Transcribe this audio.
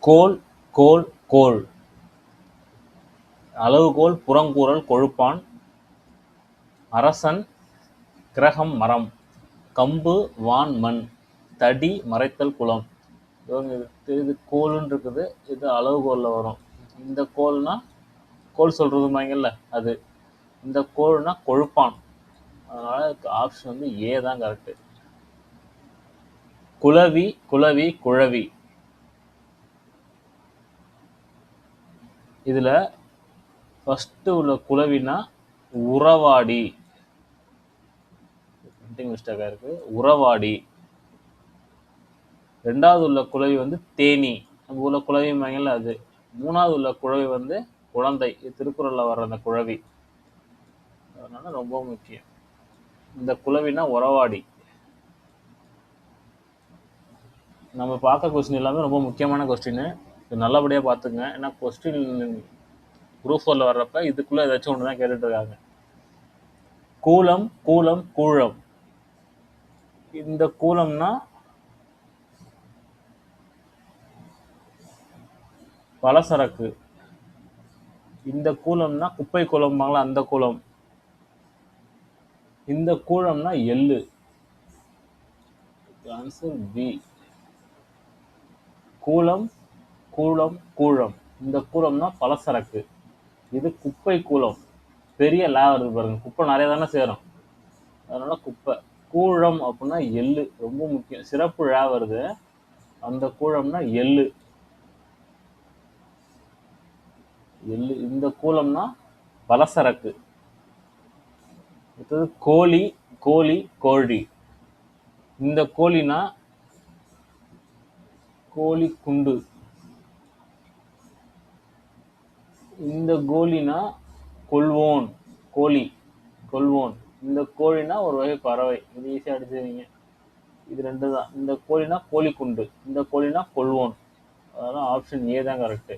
கோல் கோல் கோல். அளவுகோல் புறங்கூறல் கொழுப்பான். அரசன் கிரகம் மரம். கம்பு வான் மண். தடி மறைத்தல் குளம். இது கோல்னு இருக்குது, இது அளவுகோலில் வரும். இந்த கோல்னா கோல் சொல்கிறதுமாங்கல்ல அது. இந்த கோல்னா கொழுப்பான். அதனால் ஆப்ஷன் வந்து ஏ தான் கரெக்டு. குளவி குளவி குழவி. இதில் ஃபஸ்ட்டு உள்ள குளவினா உறவாடி. மிஸ்டேக்காக இருக்கு. உறவாடி. ரெண்டாவது உள்ள குளவி வந்து தேனி. நம்ம உள்ள குளவிமாங்கல்ல அது. மூணாவது உள்ள குழவி வந்து குழந்தை. திருக்குறளில் வர்ற அந்த குழவி. அதனால ரொம்ப முக்கியம். இந்த குளவினா உறவாடி. நம்ம பார்க்க கொஸ்டின் எல்லாமே ரொம்ப முக்கியமான கொஸ்டின். இது நல்லபடியாக பார்த்துங்க. ஏன்னா கொஸ்டின் குரூப் 4ல் வர்றப்ப இதுக்குள்ளே ஏதாச்சும் ஒன்று தான் கேட்டுட்டு இருக்காங்க. கூலம் கூலம் கூழம். இந்த கூலம்னா பலசரக்கு. இந்த கூலம்னா குப்பை கூலம்பாங்களா அந்த கூலம். இந்த கூழம்னா எள்ளு. Answer B. கூலம் கூலம் கூழம். இந்த கூலம்னா பலசரக்கு. இது குப்பை கூலம். பெரிய லே வருது பாருங்க. குப்பை நிறைய தானே சேரும், அதனால குப்பை. கூழம் அப்படின்னா எள்ளு. ரொம்ப முக்கியம். சிறப்பு ழ வருது, அந்த கூழம்னா எள்ளு. எள்ளு. இந்த கூலம்னா பலசரக்கு. அடுத்தது கோழி கோழி கோழி. இந்த கோழினா கோழி குண்டு. இந்த கோழினா கொள்வோன். கோழி கொள்வோன். இந்த கோழினா ஒரு வகை பறவை. இது ஈஸியாக அடிச்சுவீங்க. இது ரெண்டு தான். இந்த கோழினா கோழி குண்டு, இந்த கோழினா கொள்வோன். அதனால ஆப்ஷன் ஏ தான் கரெக்டு.